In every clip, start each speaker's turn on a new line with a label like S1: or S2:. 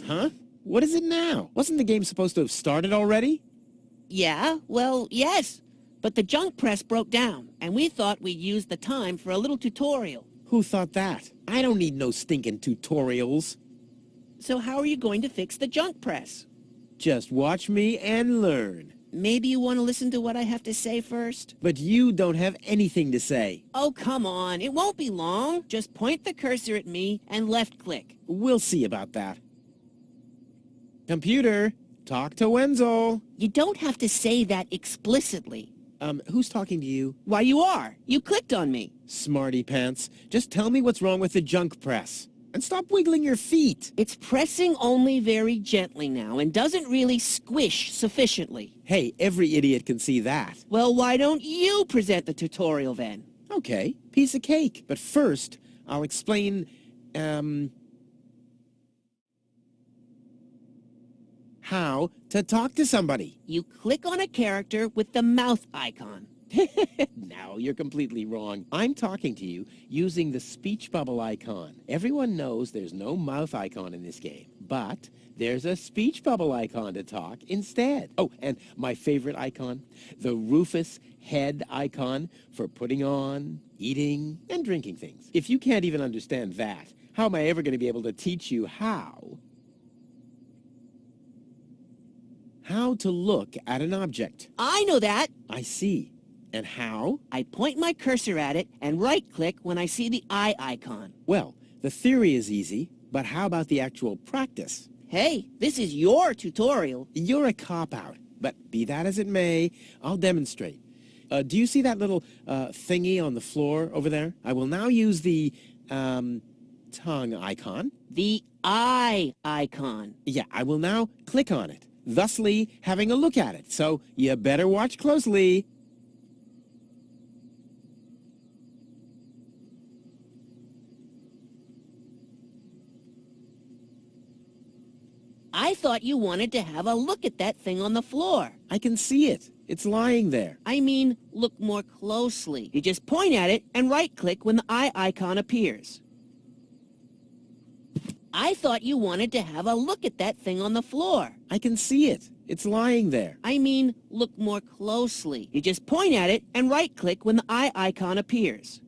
S1: Huh? What is it now? Wasn't the game supposed to have started already?
S2: Yeah, well, yes. But the junk press broke down, and we thought we'd use the time for a little tutorial.
S1: Who thought that? I don't need no stinking tutorials.
S2: So how are you going to fix the junk press?
S1: Just watch me and learn.
S2: Maybe you want to listen to what I have to say first?
S1: But you don't have anything to say.
S2: Oh, come on. It won't be long. Just point the cursor at me and left-click.
S1: We'll see about that. Computer, talk to Wenzel.
S2: You don't have to say that explicitly.
S1: Who's talking to you?
S2: Why, you are. You clicked on me.
S1: Smarty pants. Just tell me what's wrong with the junk press. And stop wiggling your feet.
S2: It's pressing only very gently now and doesn't really squish sufficiently.
S1: Hey, every idiot can see that.
S2: Well, why don't you present the tutorial then?
S1: Okay, piece of cake. But first, I'll explain, how to talk to somebody.
S2: You click on a character with the mouth icon.
S1: Now, you're completely wrong. I'm talking to you using the speech bubble icon. Everyone knows there's no mouth icon in this game, but there's a speech bubble icon to talk instead. Oh, and my favorite icon, the Rufus head icon for putting on, eating, and drinking things. If you can't even understand that, how am I ever going to be able to teach you how to look at an object?
S2: I know that.
S1: I see. And how?
S2: I point my cursor at it and right-click when I see the eye icon.
S1: Well, the theory is easy, but how about the actual practice?
S2: Hey, this is your tutorial.
S1: You're a cop-out, but be that as it may, I'll demonstrate. Do you see that little thingy on the floor over there? I will now use the tongue icon.
S2: The eye icon.
S1: Yeah, I will now click on it, thusly having a look at it. So you better watch closely.
S2: I thought you wanted to have a look at that thing on the floor.
S1: I can see it. It's lying there.
S2: I mean, look more closely. You just point at it and right-click when the eye icon appears. I thought you wanted to have a look at that thing on the floor.
S1: I can see it. It's lying there.
S2: I mean, look more closely. You just point at it and right-click when the eye icon appears.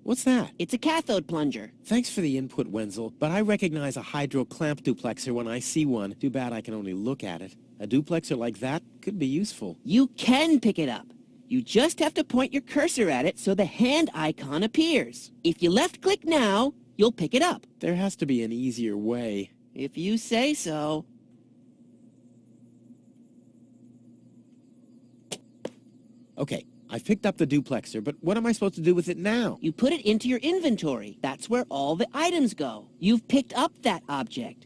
S1: What's that?
S2: It's a cathode plunger.
S1: Thanks for the input, Wenzel, but I recognize a hydro clamp duplexer when I see one. Too bad I can only look at it. A duplexer like that could be useful.
S2: You can pick it up. You just have to point your cursor at it so the hand icon appears. If you left-click now, you'll pick it up.
S1: There has to be an easier way.
S2: If you say so.
S1: Okay, I've picked up the duplexer, but what am I supposed to do with it now?
S2: You put it into your inventory. That's where all the items go. You've picked up that object.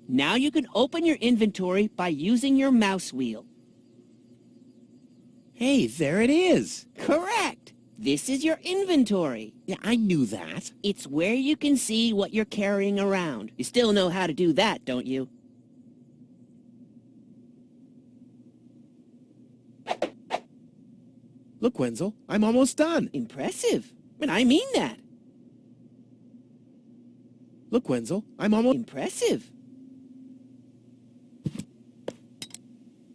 S2: Now you can open your inventory by using your mouse wheel.
S1: Hey, there it is.
S2: Correct. This is your inventory.
S1: Yeah, I knew that.
S2: It's where you can see what you're carrying around. You still know how to do that, don't you?
S1: Look, Wenzel, I'm almost done.
S2: Impressive. And I mean that.
S1: Look, Wenzel, I'm almost...
S2: Impressive.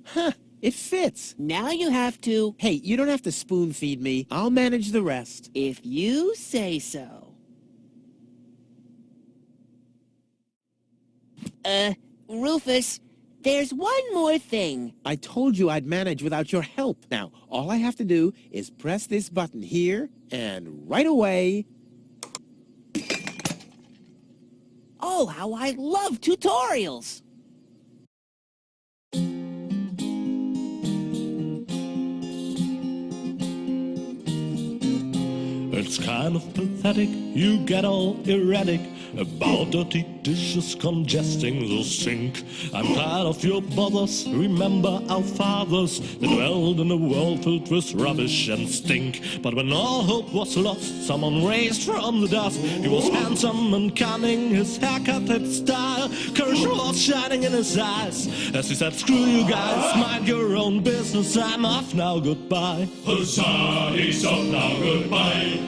S1: Huh, it fits.
S2: Now you have to...
S1: Hey, you don't have to spoon feed me. I'll manage the rest.
S2: If you say so. Rufus, there's one more thing.
S1: I told you I'd manage without your help. Now, all I have to do is press this button here, and right away...
S2: Oh, how I love tutorials!
S3: It's kind of pathetic, you get all erratic about dirty dishes congesting the sink. I'm tired of your bothers, remember our fathers. They dwelled in a world filled with rubbish and stink. But when all hope was lost, someone raised from the dust. He was handsome and cunning, his haircut had style. Courage was shining in his eyes as he said, screw you guys, mind your own business, I'm off now, goodbye.
S4: Huzzah, he's off now, goodbye.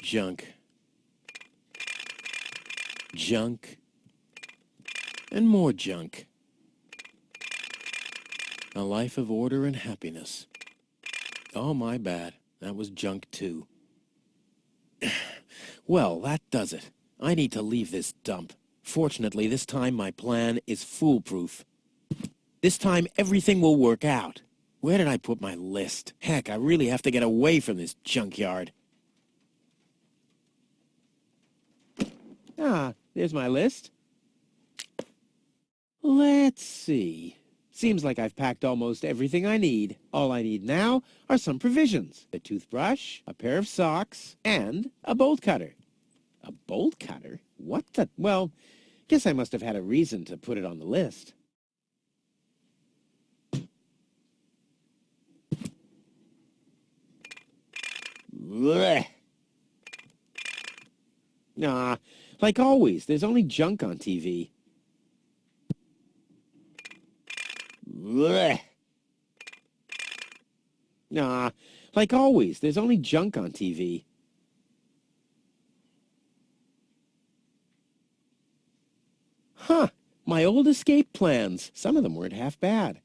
S1: junk. Junk. And more junk. A life of order and happiness. Oh, my bad. That was junk too. Well, that does it. I need to leave this dump. Fortunately, this time my plan is foolproof. This time everything will work out. Where did I put my list? Heck, I really have to get away from this junkyard. Ah, there's my list. Let's see. Seems like I've packed almost everything I need. All I need now are some provisions. A toothbrush, a pair of socks, and a bolt cutter. A bolt cutter? What the... Well, guess I must have had a reason to put it on the list. Blech. Nah, like always, there's only junk on TV. Blech. Nah, like always, there's only junk on TV. Huh, my old escape plans. Some of them weren't half bad.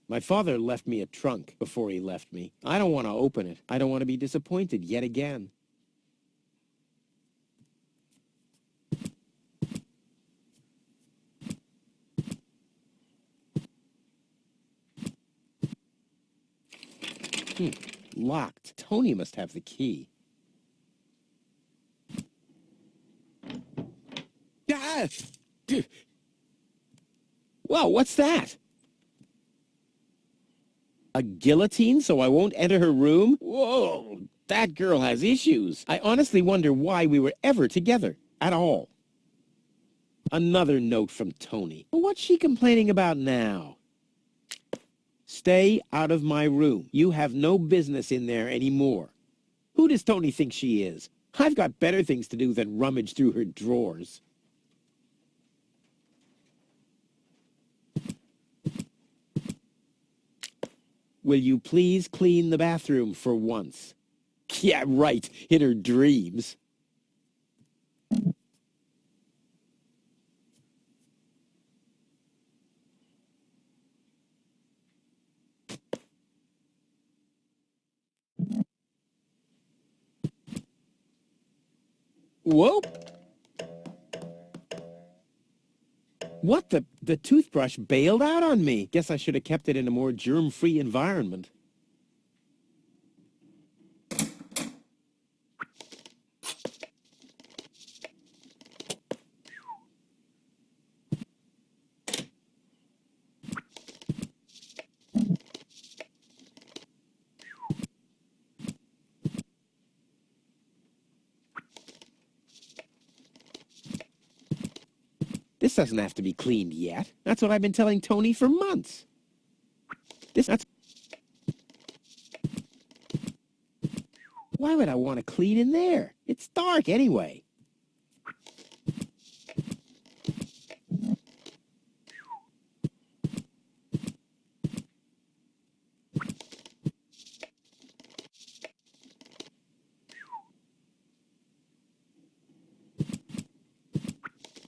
S1: My father left me a trunk before he left me. I don't want to open it. I don't want to be disappointed yet again. Locked. Tony must have the key. Ah! Whoa, what's that? A guillotine so I won't enter her room? Whoa, that girl has issues. I honestly wonder why we were ever together at all. Another note from Tony. What's she complaining about now? Stay out of my room. You have no business in there anymore. Who does Tony think she is? I've got better things to do than rummage through her drawers. Will you please clean the bathroom for once? Yeah, right, in her dreams. Whoa! What the toothbrush bailed out on me. Guess I should have kept it in a more germ-free environment. This doesn't have to be cleaned yet. That's what I've been telling Tony for months. That's... Why would I want to clean in there? It's dark anyway.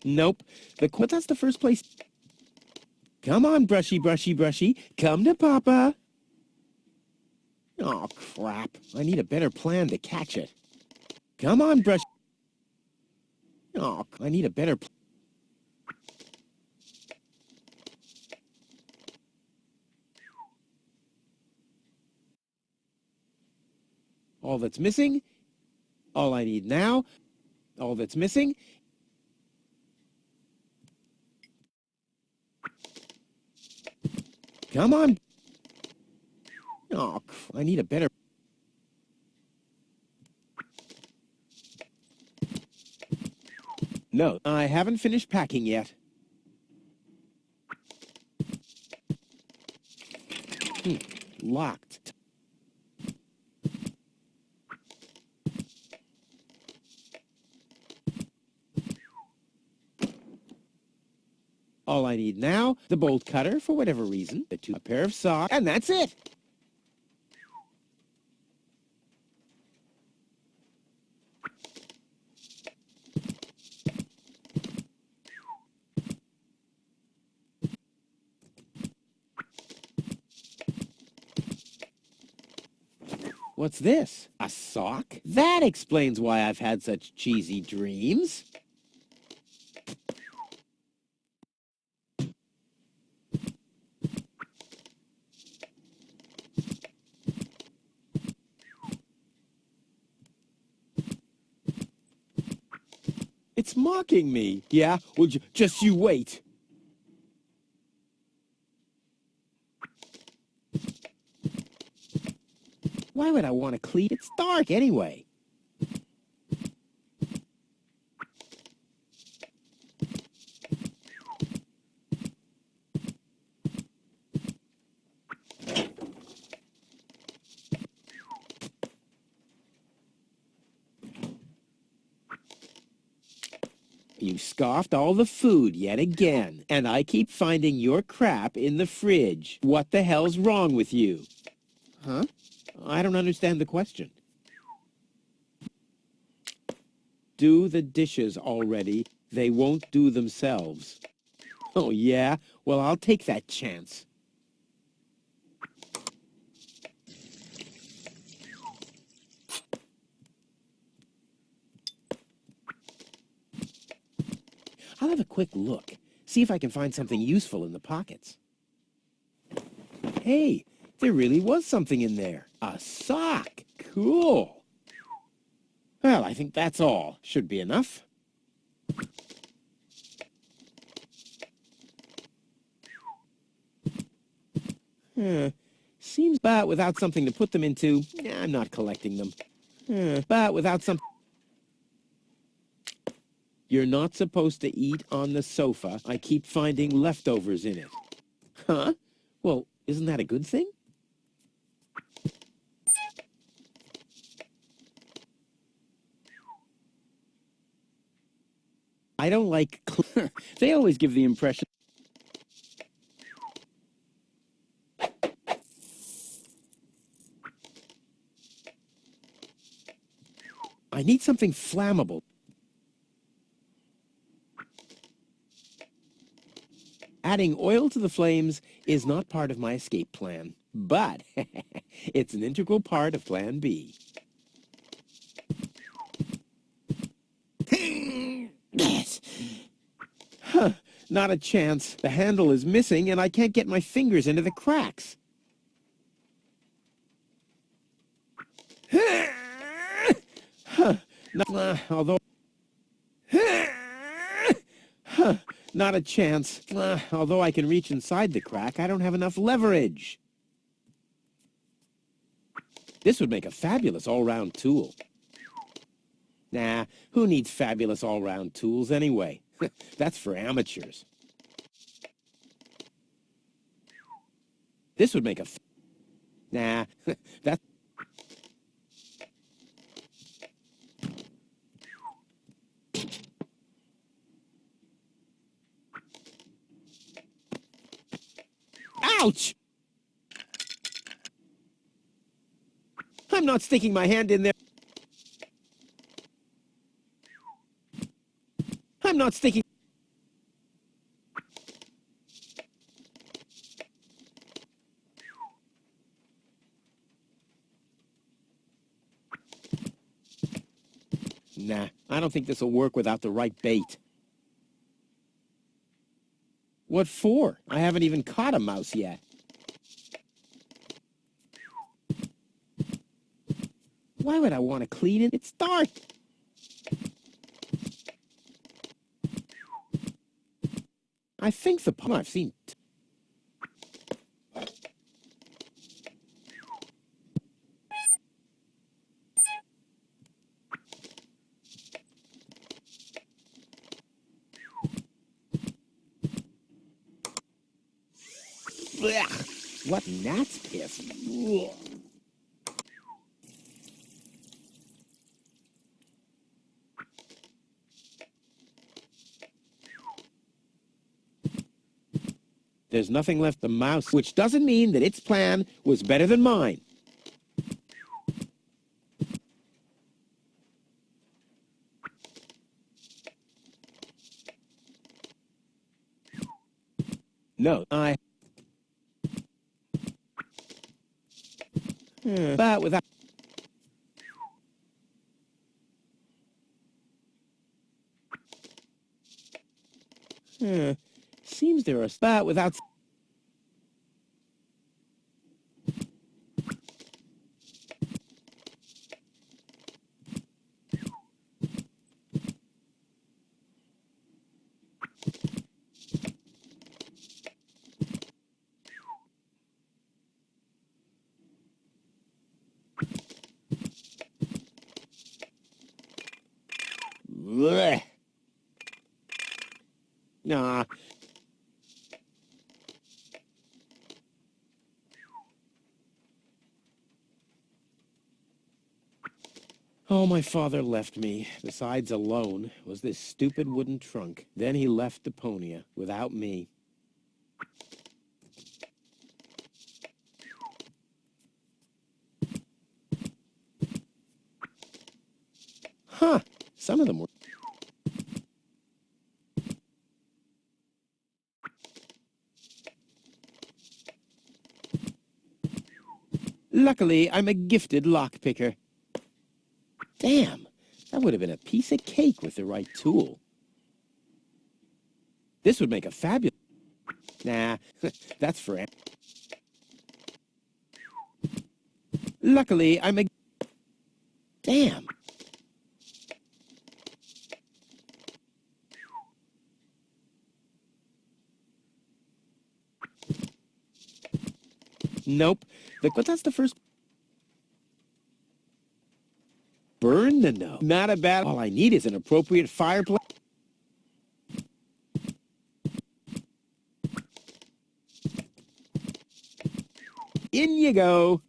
S1: Nope. But that's the first place. Come on, brushy, brushy, brushy. Come to Papa. Oh, crap. I need a better plan to catch it. Come on, brush. Oh, I need a better plan. All that's missing. All I need now. All that's missing. Come on. Oh, I need a better... No, I haven't finished packing yet. Locked. All I need now, the bolt cutter for whatever reason, a pair of socks, and that's it. What's this? A sock? That explains why I've had such cheesy dreams. It's mocking me. Yeah? Well, just you wait. Why would I want to clean? It's dark anyway. You scoffed all the food yet again, and I keep finding your crap in the fridge. What the hell's wrong with you? Huh? I don't understand the question. Do the dishes already. They won't do themselves. Oh, yeah? Well, I'll take that chance. I'll have a quick look, see if I can find something useful in the pockets. Hey, there really was something in there. A sock. Cool. Well, I think that's all. Should be enough. Seems, but without something to put them into, I'm not collecting them. But without some... You're not supposed to eat on the sofa. I keep finding leftovers in it. Huh? Well, isn't that a good thing? I don't like... They always give the impression... I need something flammable. Adding oil to the flames is not part of my escape plan, but it's an integral part of Plan B. Huh, not a chance. The handle is missing and I can't get my fingers into the cracks. Although... Not a chance. Although I can reach inside the crack, I don't have enough leverage. This would make a fabulous all-round tool. Nah, who needs fabulous all-round tools anyway? That's for amateurs. This would make a... Nah, that... Ouch! I'm not sticking my hand in there. I'm not sticking... Nah, I don't think this will work without the right bait. What for? I haven't even caught a mouse yet. Why would I want to clean it? It's dark. I think the pond I've seen... Blech. What gnat's piss? Ugh. There's nothing left the mouse, which doesn't mean that its plan was better than mine. No, but without... Seems there are... But without... Blech. Nah. Oh, my father left me. Besides alone was this stupid wooden trunk. Then he left Deponia without me. Huh. Some of them were... Luckily, I'm a gifted lockpicker. Damn, that would have been a piece of cake with the right tool. This would make a fabulous... Nah, that's for it. Luckily, I'm a... Damn. Nope. But that's the first... Burn the nose. Not a bad... All I need is an appropriate fireplace. In you go.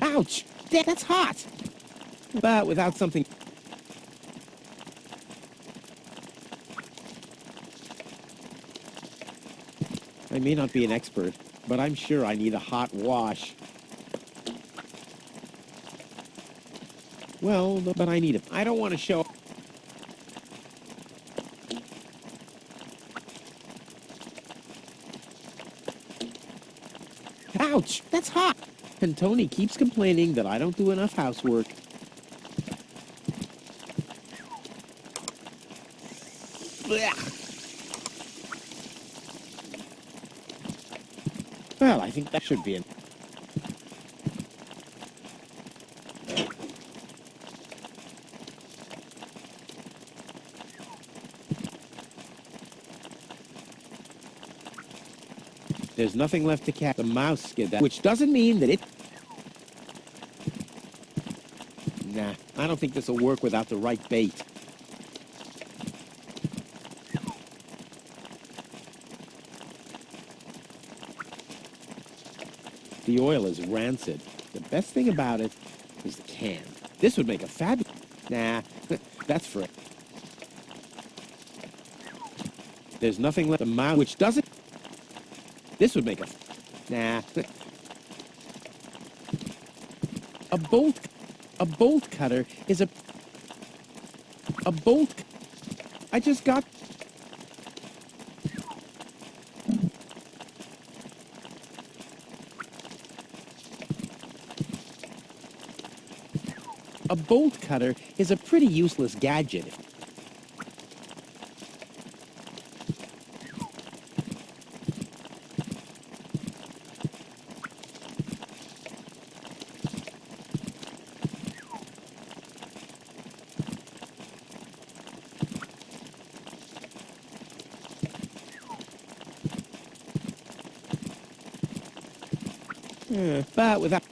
S1: Ouch! That's hot! But without something... I may not be an expert, but I'm sure I need a hot wash. Well, but I need it. I don't want to show... Ouch! That's hot! And Tony keeps complaining that I don't do enough housework. Blech. Well, I think that should be it. There's nothing left to catch. The mouse skid that, which doesn't mean that it... Nah, I don't think this will work without the right bait. The oil is rancid. The best thing about it is the can. This would make a fabulous... Nah, that's for it. There's nothing left. The mouse, which doesn't... This would make a... Nah. A bolt cutter is a bolt... I just got... A bolt cutter is a pretty useless gadget. But without...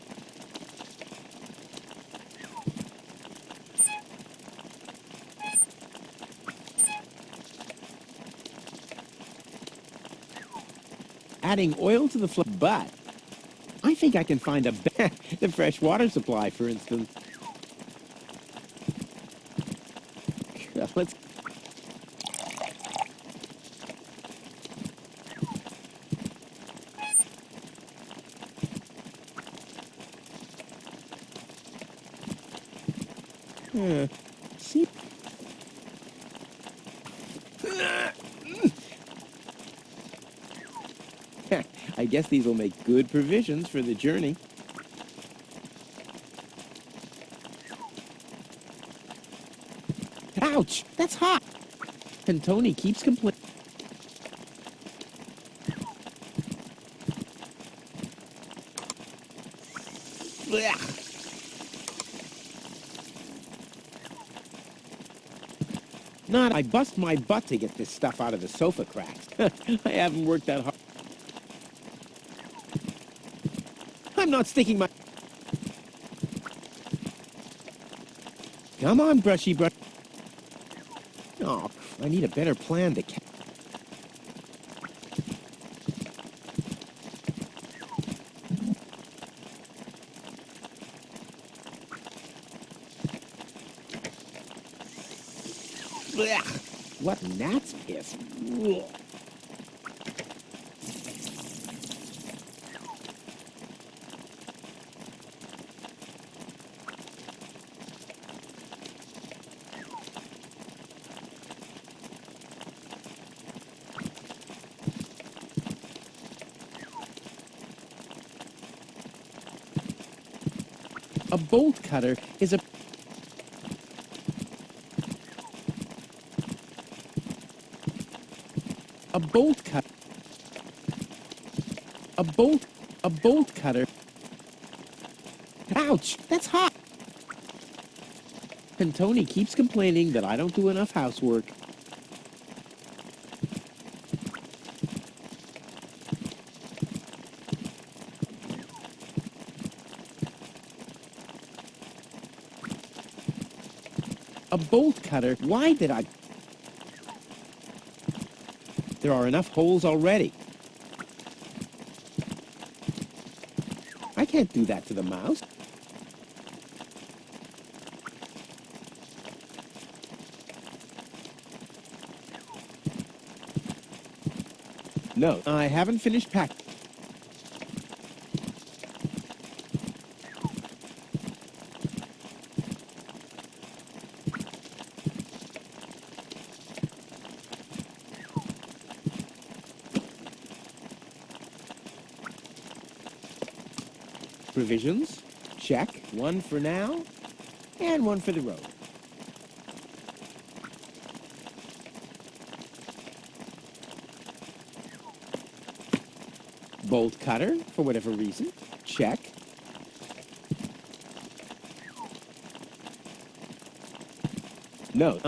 S1: Adding oil to the flame, but I think I can find the fresh water supply, for instance. Let's... See? I guess these will make good provisions for the journey. Ouch! That's hot! And Tony keeps complaining. Not I bust my butt to get this stuff out of the sofa cracks. I haven't worked that hard. I'm not sticking my... Come on, brushy brush. Oh, I need a better plan to... What gnat's piss? Ugh. A bolt cutter is a... A bolt cut... A bolt cutter... Ouch! That's hot! And Tony keeps complaining that I don't do enough housework. A bolt cutter? Why did I... There are enough holes already. I can't do that to the mouse. No, I haven't finished packing. Provisions, check. One for now, and one for the road. Bolt cutter, for whatever reason, check. No,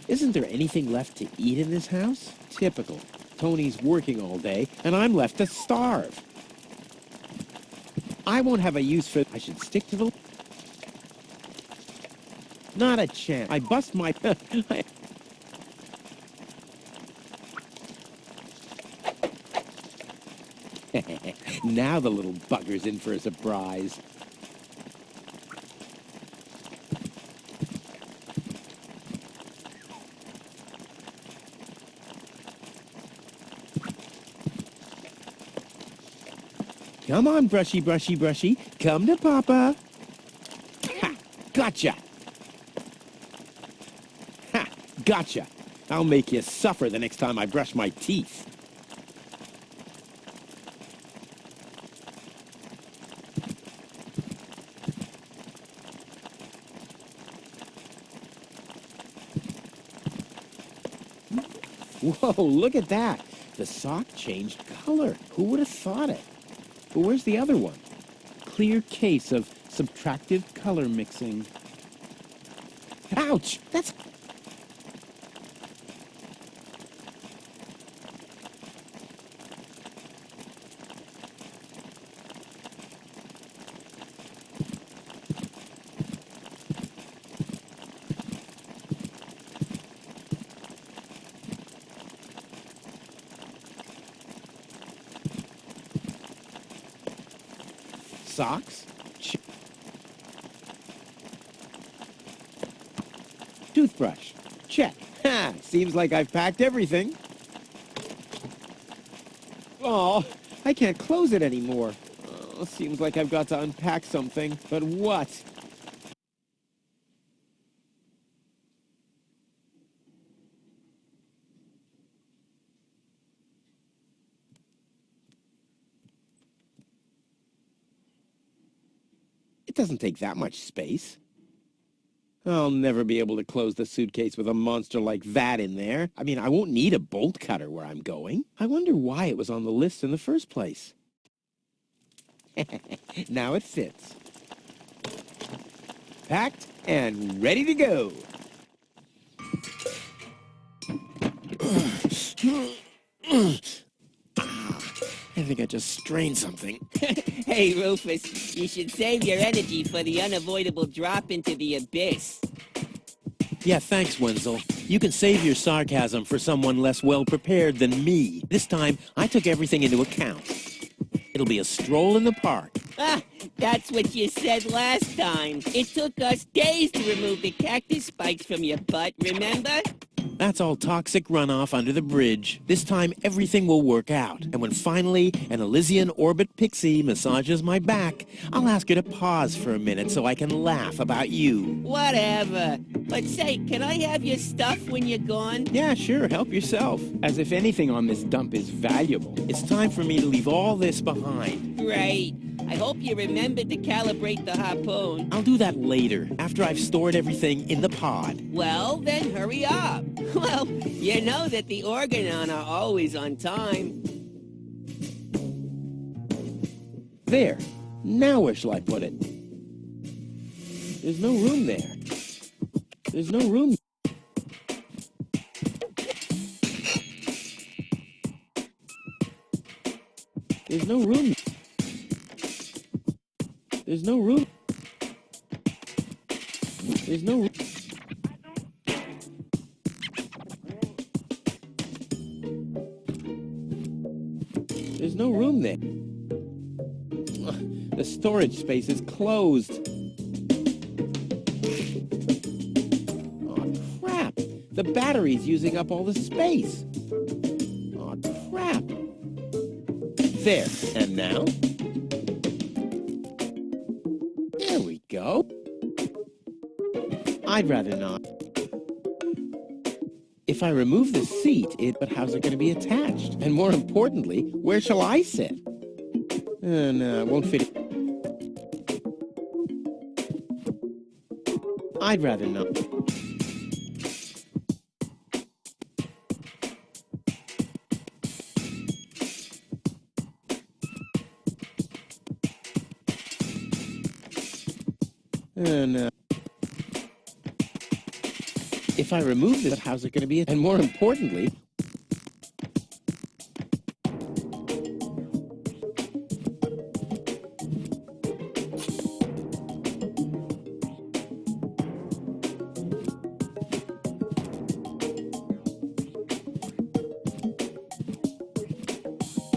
S1: Isn't there anything left to eat in this house? Typical. Tony's working all day, and I'm left to starve. I won't have a use for... I should stick to the... Not a chance. I bust my... Now the little bugger's in for a surprise. Come on, brushy, brushy, brushy. Come to Papa. Ha! Gotcha! Ha! Gotcha! I'll make you suffer the next time I brush my teeth. Whoa, look at that. The sock changed color. Who would have thought it? But where's the other one? Clear case of subtractive color mixing. Ouch! That's... Socks? Toothbrush. Check. Ha! Seems like I've packed everything. Oh, I can't close it anymore. Oh, seems like I've got to unpack something. But what? It doesn't take that much space. I'll never be able to close the suitcase with a monster like that in there. I mean, I won't need a bolt cutter where I'm going. I wonder why it was on the list in the first place. Now it fits. Packed and ready to go. I think I just strained something.
S2: Hey, Rufus, you should save your energy for the unavoidable drop into the abyss.
S1: Yeah, thanks, Wenzel. You can save your sarcasm for someone less well-prepared than me. This time, I took everything into account. It'll be a stroll in the park.
S2: Ah, that's what you said last time. It took us days to remove the cactus spikes from your butt, remember?
S1: That's all toxic runoff under the bridge. This time, everything will work out. And when finally an Elysian orbit pixie massages my back, I'll ask her to pause for a minute so I can laugh about you.
S2: Whatever. But say, can I have your stuff when you're gone?
S1: Yeah, sure, help yourself. As if anything on this dump is valuable. It's time for me to leave all this behind.
S2: Great. I hope you remembered to calibrate the harpoon.
S1: I'll do that later, after I've stored everything in the pod.
S2: Well, then hurry up. Well, you know that the Organon are always on time.
S1: There. Now where shall I put it? There's no room there. There's no room. There's no room. There's no room. There's no room. There's no room there. The storage space is closed. Oh, crap. The battery's using up all the space. Oh, crap. There. And now? There we go. I'd rather not. If I remove the seat, but how's it going to be attached? And more importantly, where shall I sit? No, it won't fit. I'd rather not. No. If I remove this, how's it going to be? And more importantly,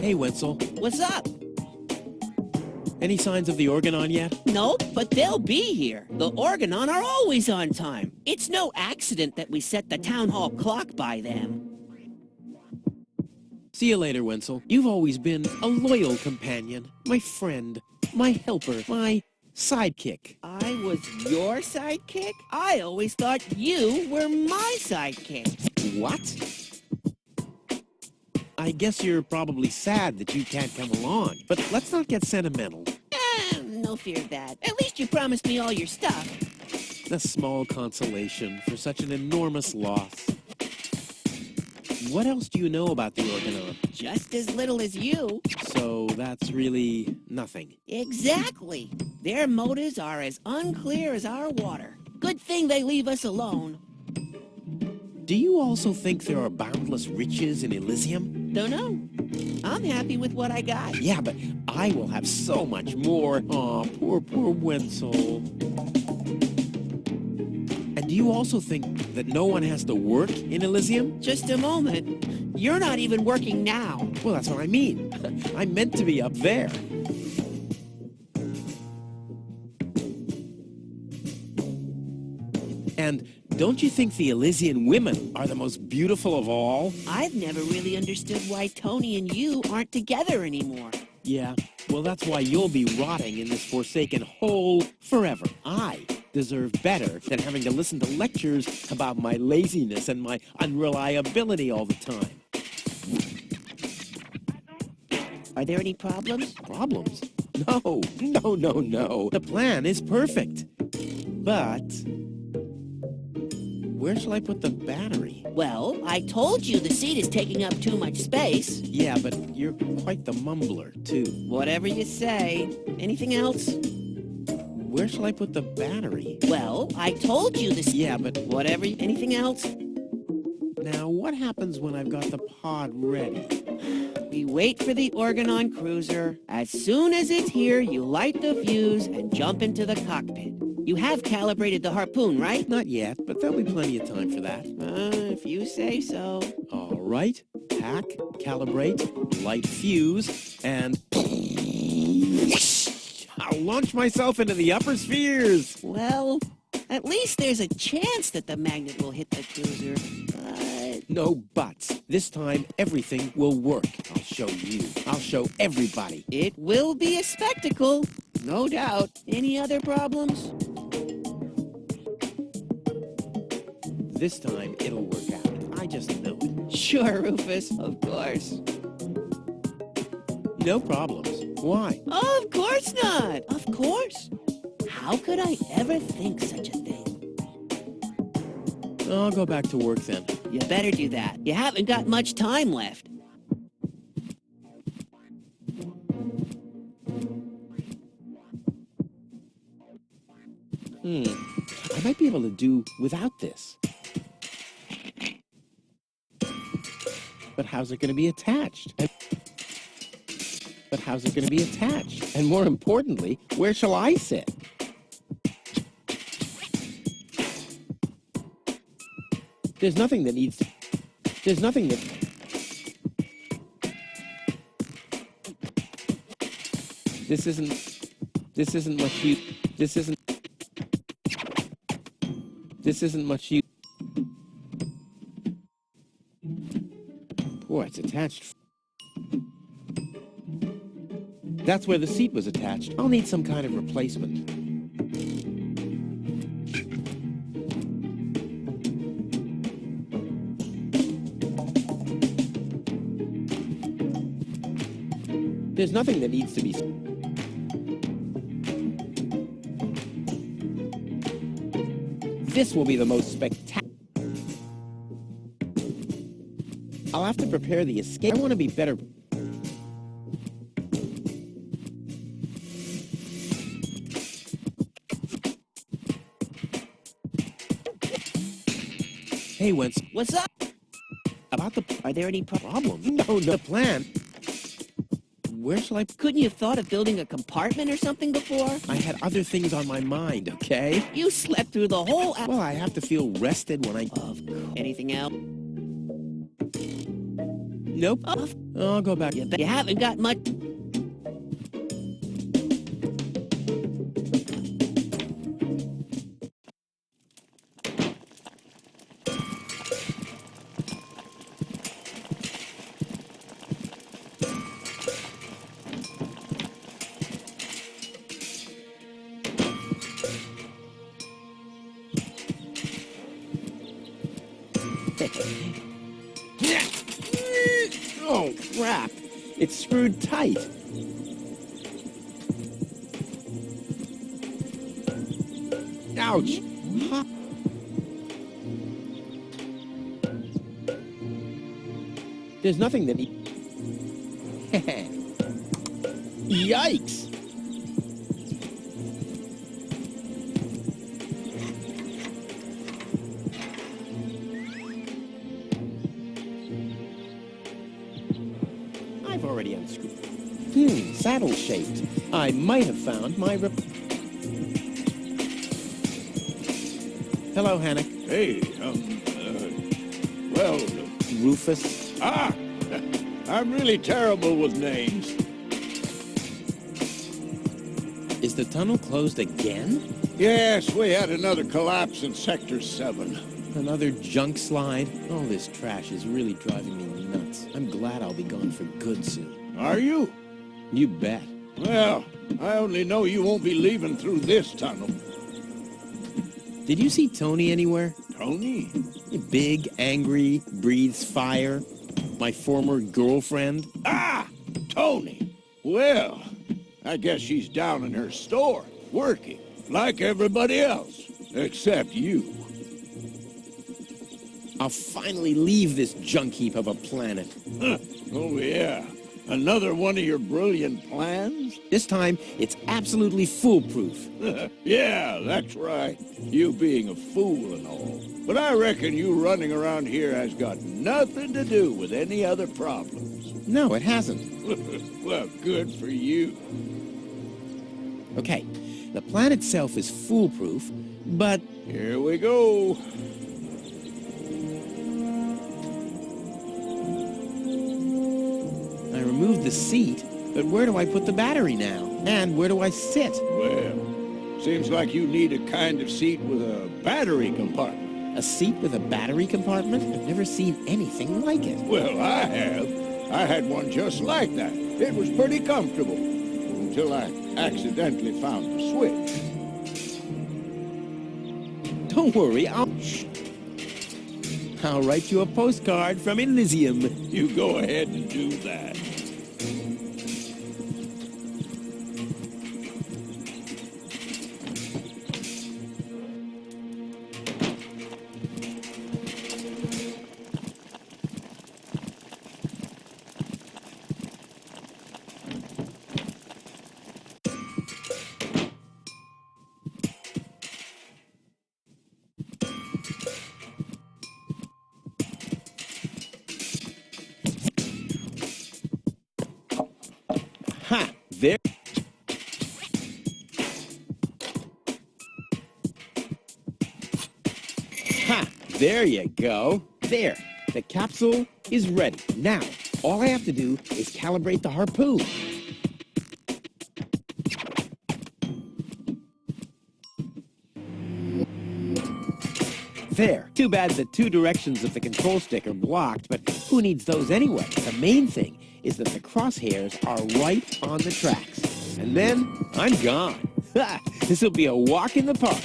S1: hey, Wenzel,
S2: What's up?
S1: any signs of the Organon yet?
S2: Nope, but they'll be here. The Organon are always on time. It's no accident that we set the town hall clock by them.
S1: See you later, Wenzel. You've always been a loyal companion, my friend, my helper, my sidekick.
S2: I was your sidekick? I always thought you were my sidekick.
S1: What? I guess you're probably sad that you can't come along, but let's not get sentimental.
S2: No fear of that. At least you promised me all your stuff.
S1: A small consolation for such an enormous loss. What else do you know about the Organon?
S2: Just as little as you.
S1: So that's really nothing.
S2: Exactly. Their motives are as unclear as our water. Good thing they leave us alone.
S1: Do you also think there are boundless riches in Elysium?
S2: Don't know. I'm happy with what I got.
S1: Yeah, but I will have so much more. Aw, poor Wenzel. And do you also think that no one has to work in Elysium?
S2: Just a moment. You're not even working now.
S1: Well, that's what I mean. I'm meant to be up there. And don't you think the Elysian women are the most beautiful of all?
S2: I've never really understood why Tony and you aren't together anymore.
S1: Yeah, well, that's why you'll be rotting in this forsaken hole forever. I deserve better than having to listen to lectures about my laziness and my unreliability all the time.
S2: Are there any problems?
S1: Problems? No. The plan is perfect. But where shall I put the battery?
S2: Well, I told you the seat is taking up too much space.
S1: Yeah, but you're quite the mumbler, too.
S2: Whatever you say. Anything else?
S1: Where shall I put the battery?
S2: Well, I told you this.
S1: Yeah, but
S2: Whatever. Anything else?
S1: now what happens when I've got the pod ready?
S2: We wait for the Organon cruiser. As soon as it's here, you light the fuse and jump into the cockpit. You have calibrated the harpoon, right?
S1: Not yet, but there'll be plenty of time for that.
S2: If you say so.
S1: All right. Pack, calibrate, light fuse, and I'll launch myself into the upper spheres.
S2: Well, at least there's a chance that the magnet will hit the cruiser. But
S1: No buts. This time, everything will work. I'll show you. I'll show everybody.
S2: it will be a spectacle. No doubt. Any other problems?
S1: This time, it'll work out. I just know it.
S2: Sure, Rufus. Of course.
S1: No problems. Why?
S2: Of course not. Of course. How could I ever think such a thing?
S1: I'll go back to work then.
S2: You better do that. You haven't got much time left.
S1: I might be able to do without this. But how's it going to be attached? And more importantly, where shall I sit? There's nothing that needs to... There's nothing that... This isn't much use. This isn't much use. Boy, it's attached. That's where the seat was attached. I'll need some kind of replacement. There's nothing that needs to be... This will be the most spectacular... I'll have to prepare the escape. I want to be better... Hey, Wentz,
S2: What's up?
S1: about the
S2: Are there any
S1: problem? No, the plan. Where shall I...
S2: Couldn't you have thought of building a compartment or something before?
S1: I had other things on my mind, okay?
S2: You slept through the whole...
S1: Well, I have to feel rested when I...
S2: Of course. Anything else?
S1: Nope. I'll go back.
S2: You haven't got much...
S1: Oh, crap. It's screwed tight. Ouch. Huh. There's nothing that... Yikes. I've already unscrewed. Saddle-shaped. I might have found my Hello, Hannock.
S5: Hey, well,
S1: Rufus.
S5: I'm really terrible with names.
S1: Is the tunnel closed again?
S5: Yes, we had another collapse in Sector 7.
S1: Another junk slide? All this trash is really driving me nuts. I'm glad I'll be gone for good soon.
S5: Are you?
S1: You bet.
S5: Well, I only know you won't be leaving through this tunnel.
S1: Did you see Tony anywhere?
S5: Tony?
S1: Big, angry, breathes fire. My former girlfriend.
S5: Ah! Tony! Well, I guess she's down in her store, working, like everybody else, except you.
S1: I'll finally leave this junk heap of a planet.
S5: Oh, yeah. Another one of your brilliant plans?
S1: This time, it's absolutely foolproof.
S5: Yeah, that's right. You being a fool and all. But I reckon you running around here has got nothing to do with any other problems.
S1: No, it hasn't.
S5: Well, good for you.
S1: Okay, the plan itself is foolproof, but...
S5: Here we go.
S1: I removed the seat, but where do I put the battery now? And where do I sit?
S5: Well, seems like you need a kind of seat with a battery compartment.
S1: A seat with a battery compartment? I've never seen anything like it.
S5: Well, I have. I had one just like that. It was pretty comfortable, until I accidentally found the switch.
S1: Don't worry, I'll write you a postcard from Elysium.
S5: You go ahead and do that.
S1: Ha! There. Ha! There you go. There. The capsule is ready. Now, all I have to do is calibrate the harpoon. There. Too bad the two directions of the control stick are blocked, but who needs those anyway? The main thing is that the crosshairs are right on the tracks. And then I'm gone. This will be a walk in the park.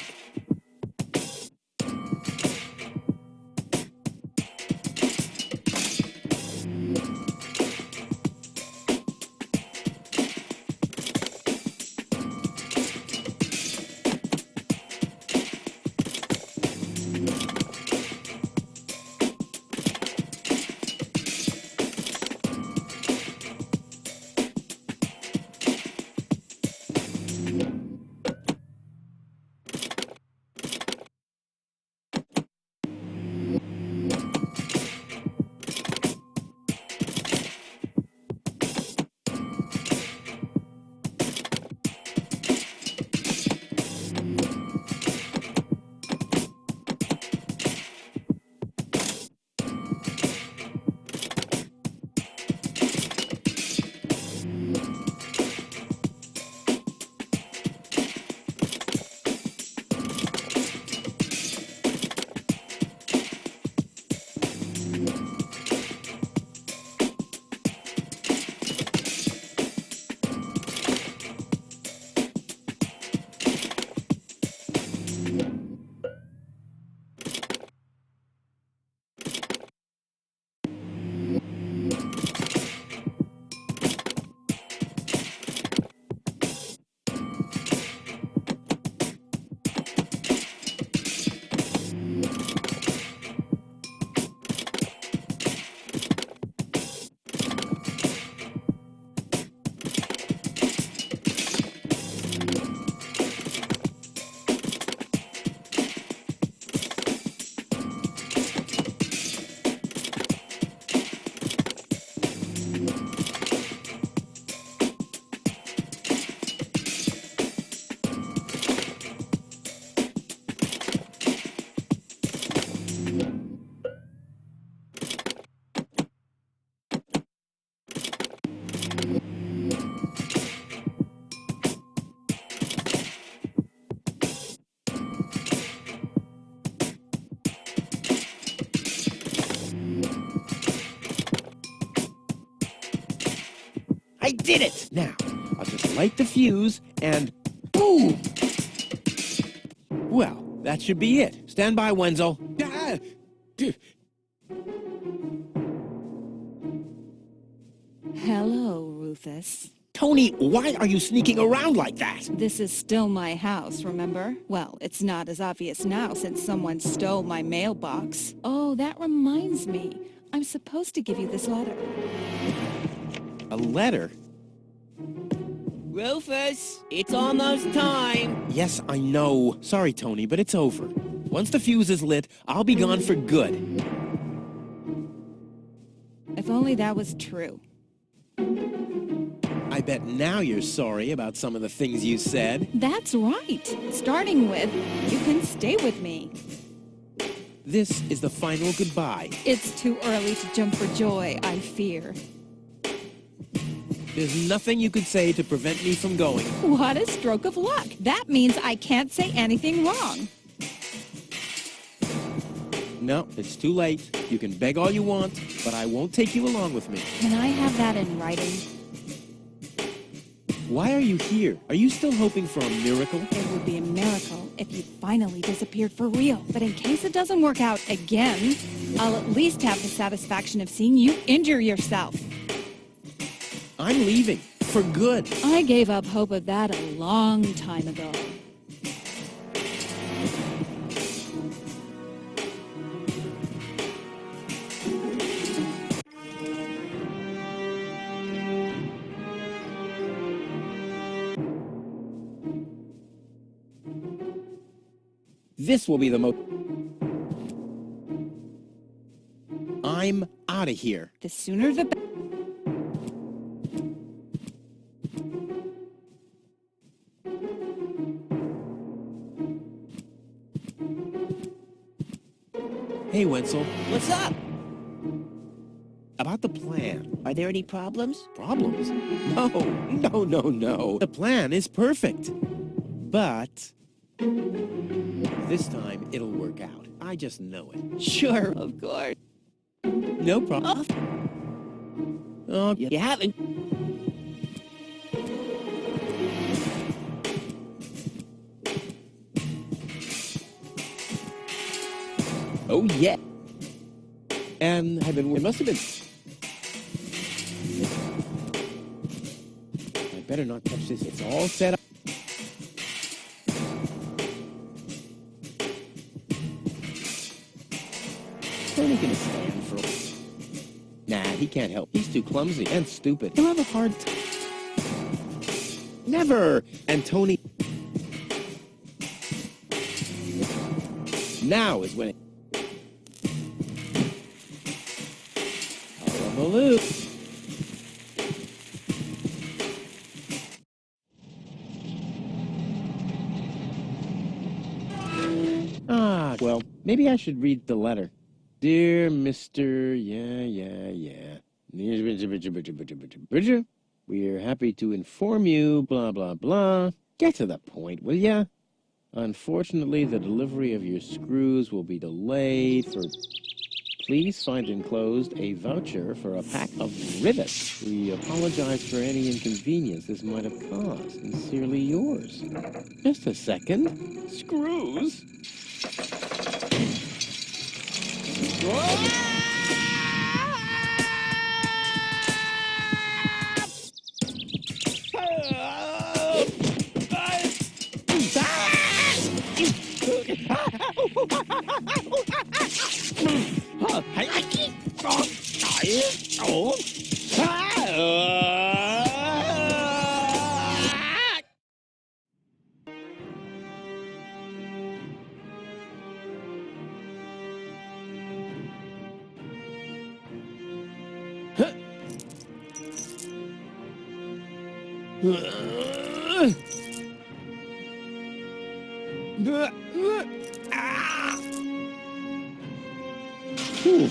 S1: I did it! Now, I'll just light the fuse and... boom! Well, that should be it. Stand by, Wenzel.
S5: Ah, d-
S6: Hello, Rufus.
S1: Tony, why are you sneaking around like that?
S6: This is still my house, remember? Well, it's not as obvious now since someone stole my mailbox. Oh, that reminds me. I'm supposed to give you this letter.
S1: A letter?
S2: Rufus, it's almost time.
S1: Yes, I know. Sorry, Tony, but it's over. Once the fuse is lit, I'll be gone for good.
S6: If only that was true.
S1: I bet now you're sorry about some of the things you said.
S6: That's right. Starting with, you can stay with me.
S1: This is the final goodbye.
S6: It's too early to jump for joy, I fear.
S1: There's nothing you could say to prevent me from going.
S6: What a stroke of luck. That means I can't say anything wrong.
S1: No, it's too late. You can beg all you want, but I won't take you along with me.
S6: Can I have that in writing?
S1: Why are you here? Are you still hoping for a miracle?
S6: It would be a miracle if you finally disappeared for real. But in case it doesn't work out again, I'll at least have the satisfaction of seeing you injure yourself.
S1: I'm leaving. For good.
S6: I gave up hope of that a long time ago.
S1: This will be the most... I'm out of here.
S6: The sooner the better.
S1: Hey, Wenzel.
S2: What's up?
S1: About the plan.
S2: Are there any problems?
S1: Problems? No. The plan is perfect. But... this time, it'll work out. I just know it.
S2: Sure, of course.
S1: No problem. Oh,
S2: You haven't.
S1: oh yeah. And I've been... it must have been... I better not touch this. It's all set up. Tony can stand for... Nah, he can't help. He's too clumsy and stupid. He'll have a hard time. Never! And Tony... now is when it... Hullabaloo. Ah, well, maybe I should read the letter. Dear Mr. Yeah. We're happy to inform you, blah, blah, blah. Get to the point, will ya? Unfortunately, the delivery of your screws will be delayed for... Please find enclosed a voucher for a pack of rivets. We apologize for any inconvenience this might have caused. Sincerely yours. Just a second. Screws? Whew,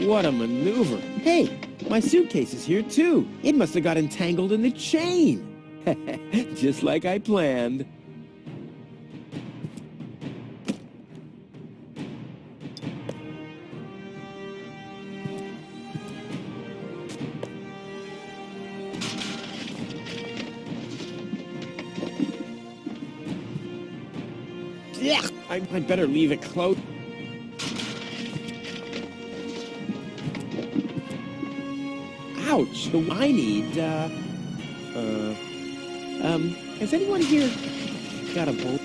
S1: what a maneuver. Hey, my suitcase is here too. It must have got entangled in the chain. Just like I planned. Yeah, I better leave it closed. Ouch! I need, has anyone here got a bolt?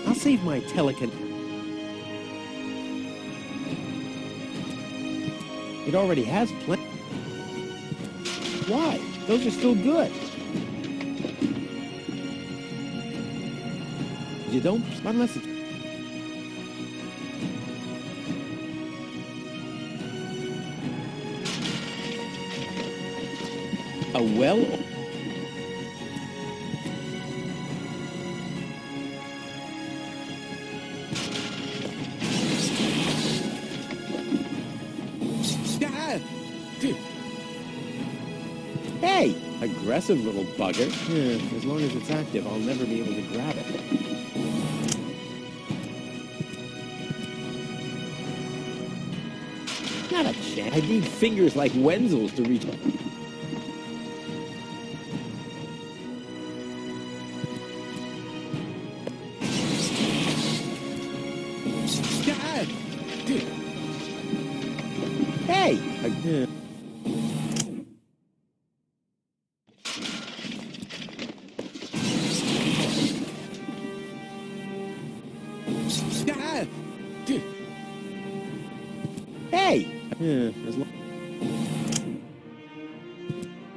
S1: I'll save my telecon. It already has plenty. Why? Those are still good. You don't, unless it's... A well... Hey! Aggressive little bugger. Yeah, as long as it's active, I'll never be able to grab it. Not a chance. I need fingers like Wenzel's to reach... Hey! Hey!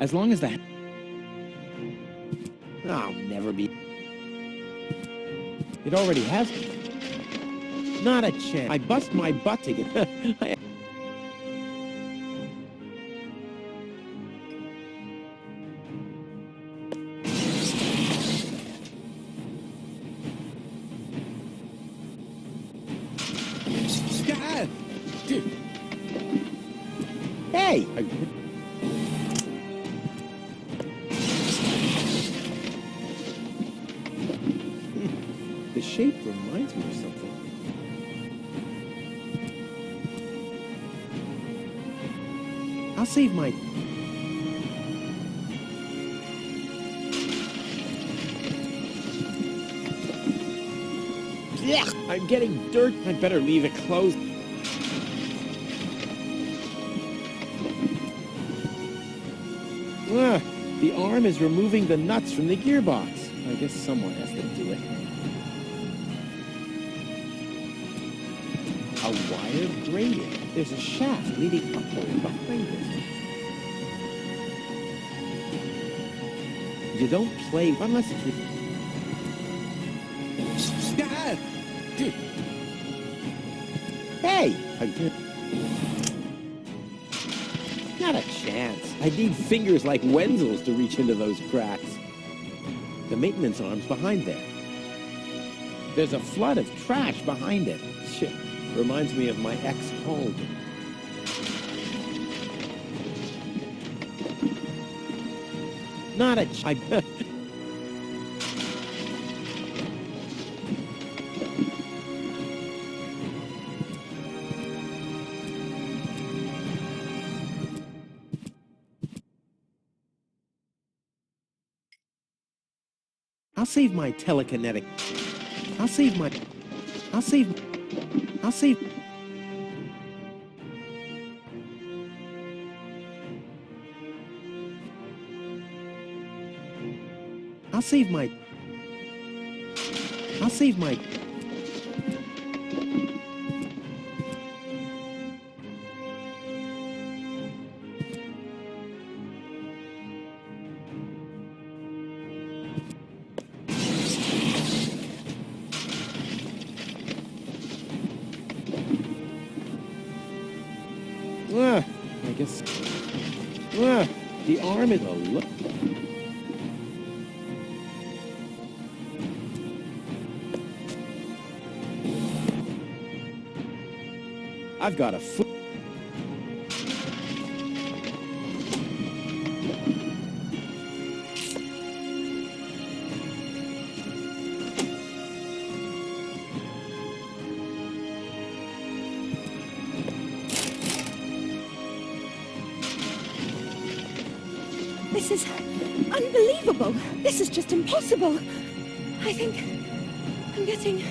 S1: As long as the... I'll never be... It already has... Not a chance. I bust my butt to get... Hey! The shape reminds me of something. I'll save my... Yeah, I'm getting dirt. I better leave it closed. The arm is removing the nuts from the gearbox. I guess someone has to do it. A wired grating. There's a shaft leading upward behind it. You don't play unless it's... Hey! Not a chance. I need fingers like Wenzel's to reach into those cracks. The maintenance arm's behind there. There's a flood of trash behind it. Shit. Reminds me of my ex-home. Not a I'll save my telekinetic. I'll save my I guess... the arm is a look... I've got a foot...
S6: This is unbelievable. This is just impossible. I I'm getting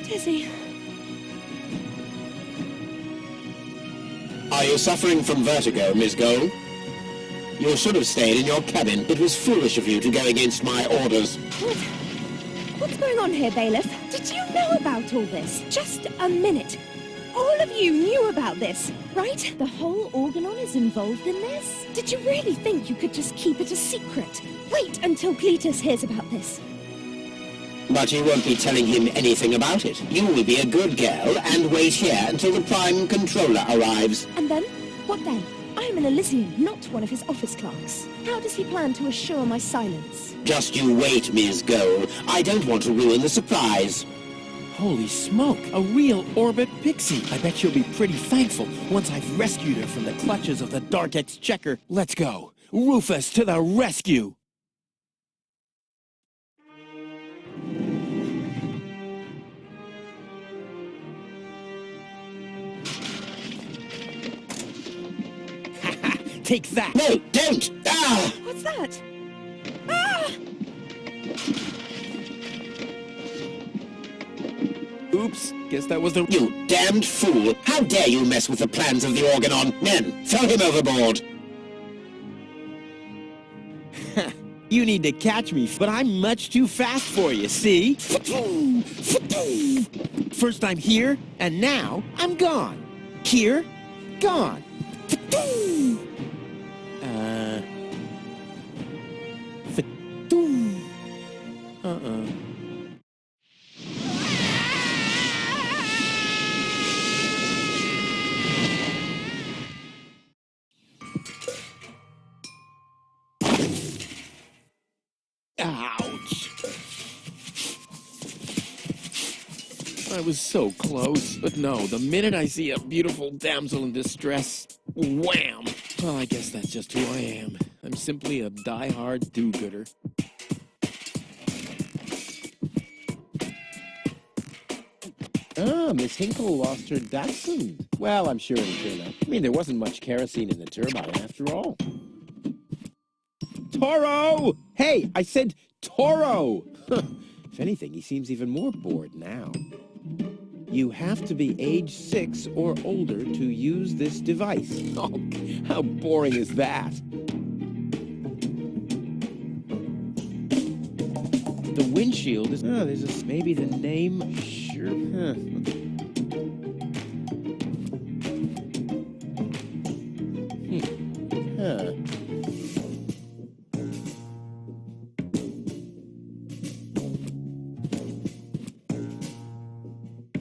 S6: dizzy.
S1: Are you suffering from vertigo, Miss Gold? You should have stayed in your cabin. It was foolish of you to go against my orders.
S7: What's going on here, Bailiff? Did you know about all this? Just a minute. All of you knew about this, right? The whole Organon is involved in this? Did you really think you could just keep it a secret? Wait until Cletus hears about this.
S1: But you won't be telling him anything about it. You will be a good girl and wait here until the Prime Controller arrives.
S7: And then? What then? I'm an Elysian, not one of his office clerks. How does he plan to assure my silence?
S1: Just you wait, Ms. Gold. I don't want to ruin the surprise. Holy smoke, a real orbit pixie. I bet she'll be pretty thankful once I've rescued her from the clutches of the Dark Exchequer. Let's go. Rufus to the rescue! Take that! No, don't! Ah!
S7: What's that? Ah!
S1: Oops, guess that was the... You damned fool! How dare you mess with the plans of the Organon? Men, throw him overboard! You need to catch me, but I'm much too fast for you, see? First I'm here, and now I'm gone. Here, gone. Ouch! I was so close, but no, the minute I see a beautiful damsel in distress, wham! Well, I guess that's just who I am. I'm simply a die-hard do-gooder. Ah, Miss Hinkle lost her Dachshund. Well, I'm sure it'll turn out. I mean, there wasn't much kerosene in the turbine after all. Toro! Hey, I said Toro! If anything, he seems even more bored now. You have to be age 6 or older to use this device. Oh, how boring is that? The windshield is... Oh, there's a... Maybe the name... Sure. Huh. Huh.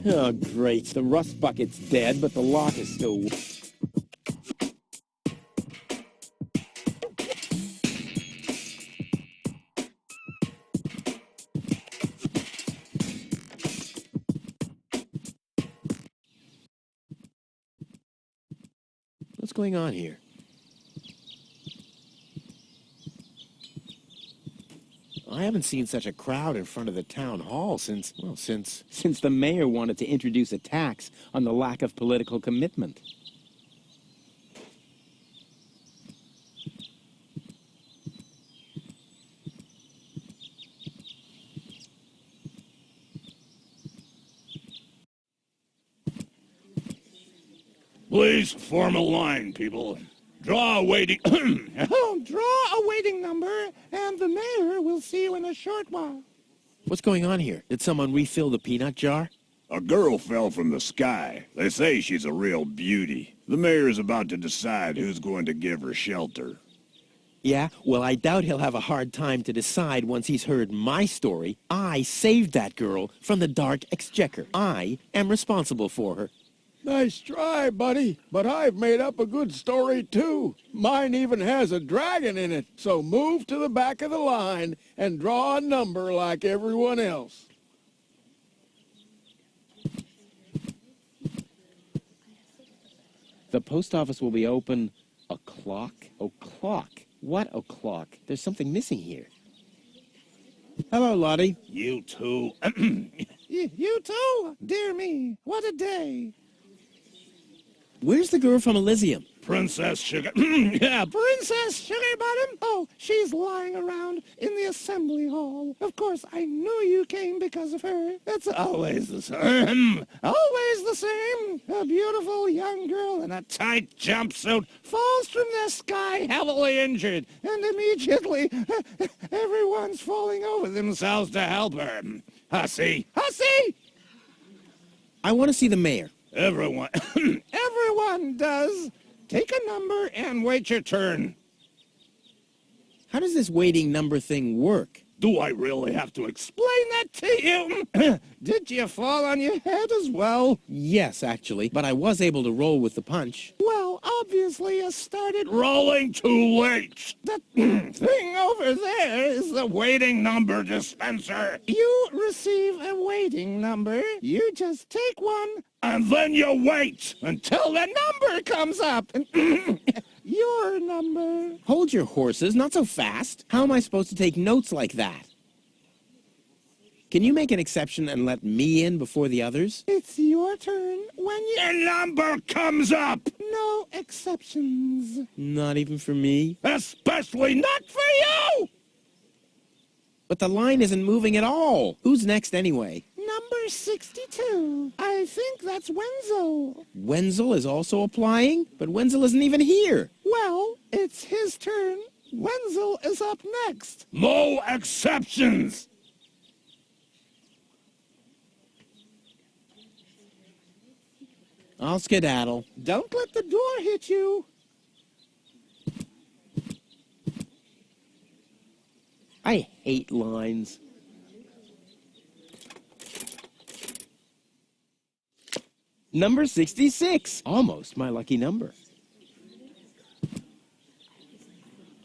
S1: Oh, great. The rust bucket's dead, but the lock is still... What's going on here? I haven't seen such a crowd in front of the town hall since the mayor wanted to introduce a tax on the lack of political commitment.
S5: Please form a line, people. Draw a waiting...
S8: Draw a waiting number, and the mayor will see you in a short while.
S1: What's going on here? Did someone refill the peanut jar?
S5: A girl fell from the sky. They say she's a real beauty. The mayor's about to decide who's going to give her shelter.
S1: Yeah? Well, I doubt he'll have a hard time to decide once he's heard my story. I saved that girl from the Dark Exchequer. I am responsible for her.
S5: Nice try, buddy. But I've made up a good story, too. Mine even has a dragon in it. So move to the back of the line and draw a number like everyone else.
S1: The post office will be open o'clock? O'clock? What o'clock? There's something missing here. Hello, Lottie.
S5: You too.
S8: You too? Dear me, what a day.
S1: Where's the girl from Elysium?
S4: Princess Sugar.
S8: Yeah, Princess Sugar Bottom? Oh, she's lying around in the assembly hall. Of course, I knew you came because of her. It's always the same. Always the same. A beautiful young girl in a tight jumpsuit falls from the sky heavily injured, and immediately everyone's falling over themselves to help her. Hussy! Hussy!
S1: I want to see the mayor.
S4: Everyone.
S8: Everyone does. Take a number and wait your turn.
S1: How does this waiting number thing work?
S4: Do I really have to explain that to you?
S8: Did you fall on your head as well?
S1: Yes, actually, but I was able to roll with the punch.
S8: Well, obviously you started
S4: Rolling too late.
S8: That thing over there is the
S4: Waiting number dispenser.
S8: You receive a waiting number. You just take one
S4: And then you wait
S8: until the number comes up. Your number.
S1: Hold your horses, not so fast. How am I supposed to take notes like that? Can you make an exception and let me in before the others?
S8: It's your turn when you...
S4: The number comes up.
S8: No exceptions.
S1: Not even for me?
S4: Especially not for you.
S1: But the line isn't moving at all. Who's next anyway?
S8: Number 62. I think that's Wenzel.
S1: Wenzel is also applying? But Wenzel isn't even here.
S8: Well, it's his turn. Wenzel is up next.
S4: No exceptions.
S1: I'll skedaddle.
S8: Don't let the door hit you.
S1: I hate lines. Number 66. Almost my lucky number.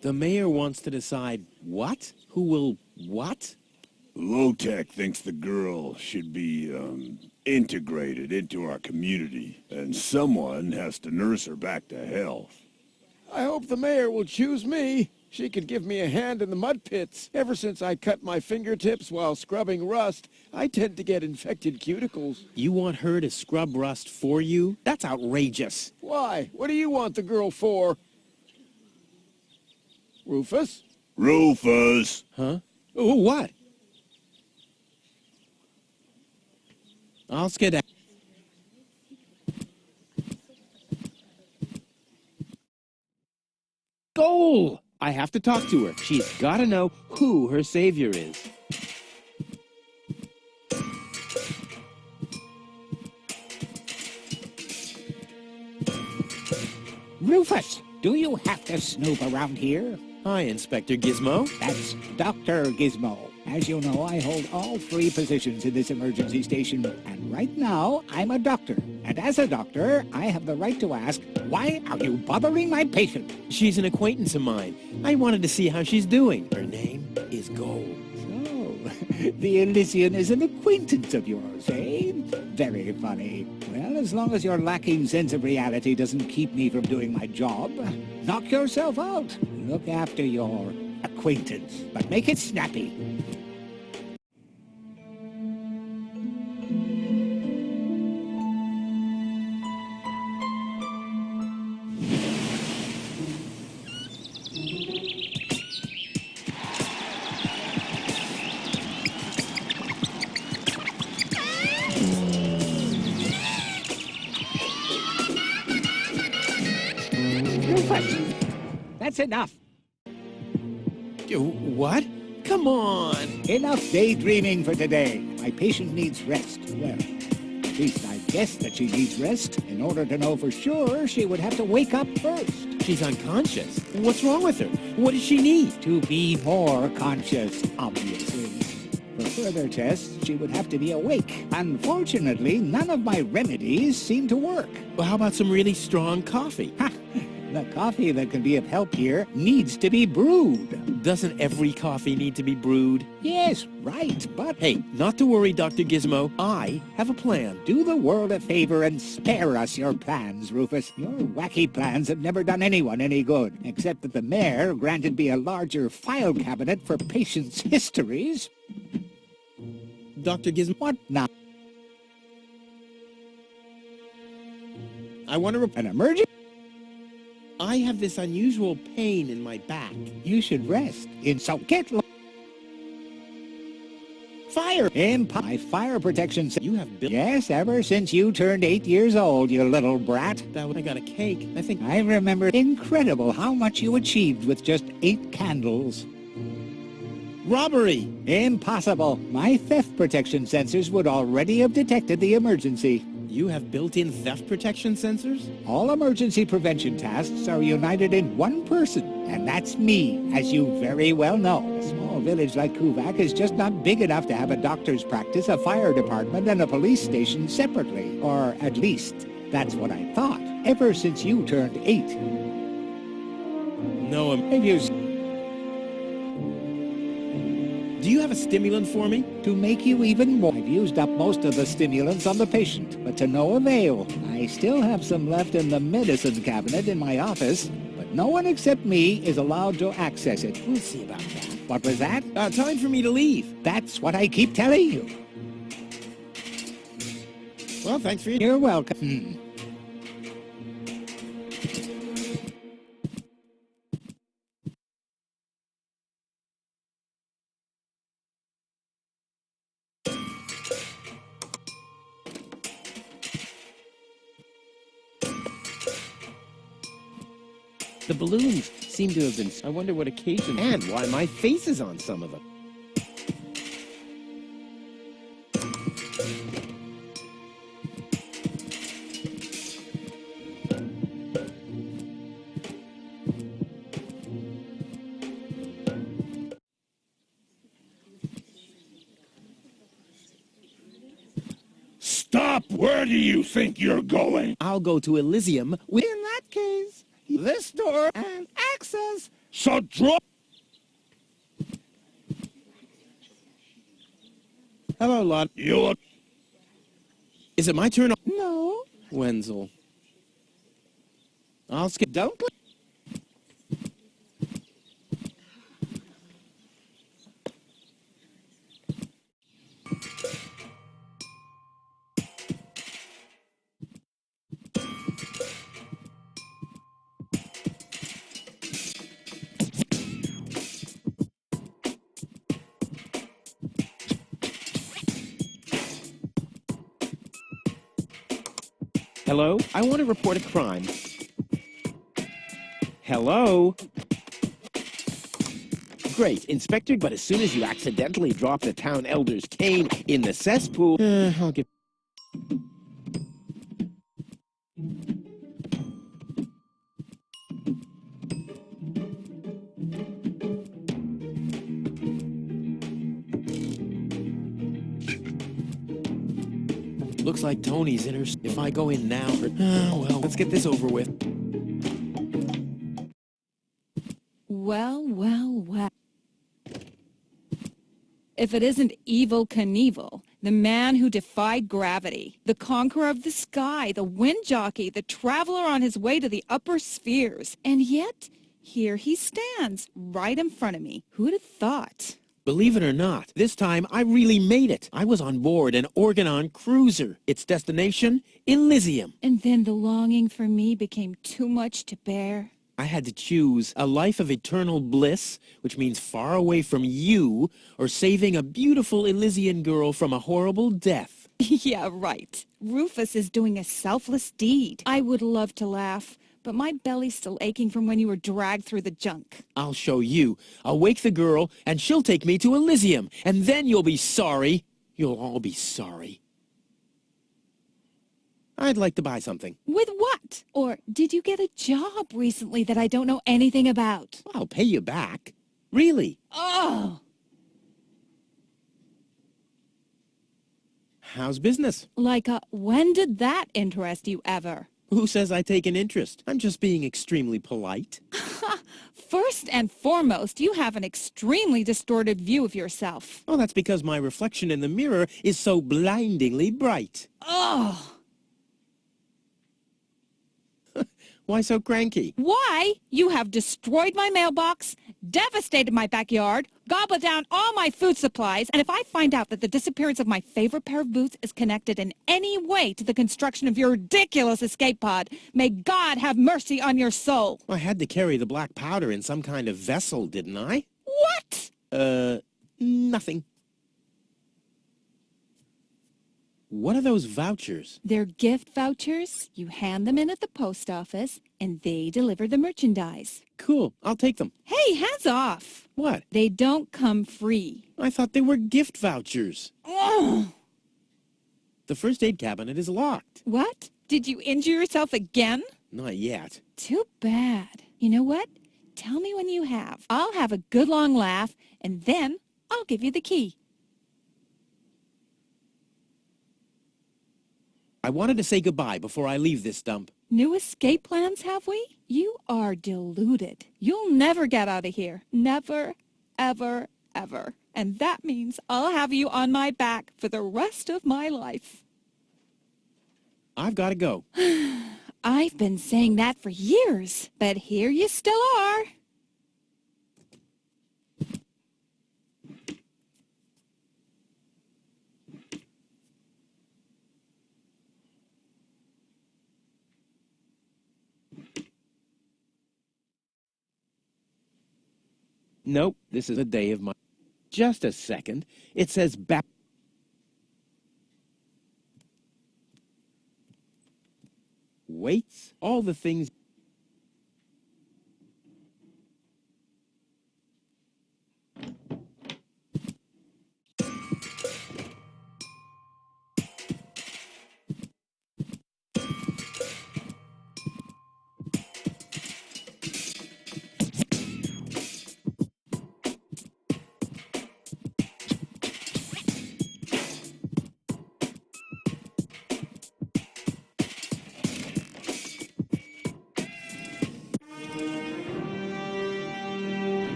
S1: The mayor wants to decide what? Who will what?
S9: Low-Tech thinks the girl should be, integrated into our community, and someone has to nurse her back to health.
S5: I hope the mayor will choose me. She could give me a hand in the mud pits. Ever since I cut my fingertips while scrubbing rust, I tend to get infected cuticles.
S1: You want her to scrub rust for you? That's outrageous.
S5: Why? What do you want the girl for? Rufus?
S9: Rufus!
S1: Huh? Oh, what? I'll skedaddle. Goal! I have to talk to her. She's got to know who her savior is.
S10: Rufus, do you have to snoop around here?
S1: Hi, Inspector Gizmo.
S10: That's Dr. Gizmo. As you know, I hold all 3 positions in this emergency station, and right now, I'm a doctor. And as a doctor, I have the right to ask, why are you bothering my patient?
S1: She's an acquaintance of mine. I wanted to see how she's doing. Her name is Gold.
S10: So, the Elysian is an acquaintance of yours, eh? Very funny. Well, as long as your lacking sense of reality doesn't keep me from doing my job, knock yourself out. Look after your acquaintance, but make it snappy. That's enough.
S1: What? Come on.
S10: Enough daydreaming for today. My patient needs rest. Well, at least I guess that she needs rest. In order to know for sure, she would have to wake up first.
S1: She's unconscious. What's wrong with her? What does she need?
S10: To be more conscious, obviously. For further tests, she would have to be awake. Unfortunately, none of my remedies seem to work.
S1: Well, how about some really strong coffee?
S10: Ha! The coffee that can be of help here needs to be brewed.
S1: Doesn't every coffee need to be brewed?
S10: Yes, right, but...
S1: Hey, not to worry, Dr. Gizmo. I have a plan.
S10: Do the world a favor and spare us your plans, Rufus. Your wacky plans have never done anyone any good, except that the mayor granted me a larger file cabinet for patients' histories.
S1: Dr. Gizmo,
S10: What now?
S1: I want to...
S10: An emergency?
S1: I have this unusual pain in my back.
S10: You should rest.
S1: Fire!
S10: My fire protection...
S1: You have built...
S10: Yes, ever since you turned 8 years old, you little brat.
S1: I got a cake. I think...
S10: I remember. Incredible how much you achieved with just 8 candles.
S1: Robbery!
S10: Impossible. My theft protection sensors would already have detected the emergency.
S1: You have built-in theft protection sensors?
S10: All emergency prevention tasks are united in one person, and that's me, as you very well know. A small village like Kuvak is just not big enough to have a doctor's practice, a fire department, and a police station separately. Or at least, that's what I thought, ever since you turned 8.
S1: No,
S10: Have you...
S1: Do you have a stimulant for me?
S10: To make you even more. I've used up most of the stimulants on the patient, but to no avail. I still have some left in the medicine cabinet in my office, but no one except me is allowed to access it.
S1: We'll see about that.
S10: What was that?
S1: Time for me to leave.
S10: That's what I keep telling you.
S1: Well, thanks for your...
S10: You're welcome.
S1: The balloons seem to have been... I wonder what occasion... And why my face is on some of them.
S4: Stop! Where do you think you're going?
S1: I'll go to Elysium with...
S8: In that case, this door and access...
S4: So drop...
S1: Hello, Lot.
S4: You...
S1: Is it my turn?
S8: No.
S1: Wenzel. I'll skip... Don't... Hello? I want to report a crime. Hello? Great, Inspector, but as soon as you accidentally drop the town elder's cane in the cesspool... I'll get... Looks like Tony's in her... If I go in now... well, let's get this over with.
S6: Well, well, well. If it isn't Evel Knievel, the man who defied gravity, the conqueror of the sky, the wind jockey, the traveler on his way to the upper spheres. And yet, here he stands, right in front of me. Who'd have thought?
S1: Believe it or not, this time I really made it. I was on board an Organon cruiser. Its destination, Elysium.
S6: And then the longing for me became too much to bear.
S1: I had to choose a life of eternal bliss, which means far away from you, or saving a beautiful Elysian girl from a horrible death.
S6: Yeah, right. Rufus is doing a selfless deed. I would love to laugh, but my belly's still aching from when you were dragged through the junk.
S1: I'll show you. I'll wake the girl, and she'll take me to Elysium, and then you'll be sorry. You'll all be sorry. I'd like to buy something.
S6: With what? Or did you get a job recently that I don't know anything about?
S1: I'll pay you back. Really.
S6: Oh!
S1: How's business?
S6: Like, when did that interest you ever?
S1: Who says I take an interest? I'm just being extremely polite.
S6: First and foremost, you have an extremely distorted view of yourself.
S1: Oh, that's because my reflection in the mirror is so blindingly bright.
S6: Oh!
S1: Why so cranky?
S6: Why? You have destroyed my mailbox, devastated my backyard, gobbled down all my food supplies, and if I find out that the disappearance of my favorite pair of boots is connected in any way to the construction of your ridiculous escape pod, may God have mercy on your soul.
S1: I had to carry the black powder in some kind of vessel, didn't I?
S6: What?
S1: Nothing. What are those vouchers?
S6: They're gift vouchers. You hand them in at the post office, and they deliver the merchandise.
S1: Cool, I'll take them.
S6: Hey, hands off.
S1: What?
S6: They don't come free.
S1: I thought they were gift vouchers.
S6: Ugh.
S1: The first aid cabinet is locked.
S6: What? Did you injure yourself again?
S1: Not yet.
S6: Too bad. You know what? Tell me when you have. I'll have a good long laugh, and then I'll give you the key.
S1: I wanted to say goodbye before I leave this dump.
S6: New escape plans, have we? You are deluded. You'll never get out of here. Never, ever, ever. And that means I'll have you on my back for the rest of my life.
S1: I've got to go.
S6: I've been saying that for years, but here you still are.
S1: Nope, this is a day of my... Just a second. It says back... Weights? All the things...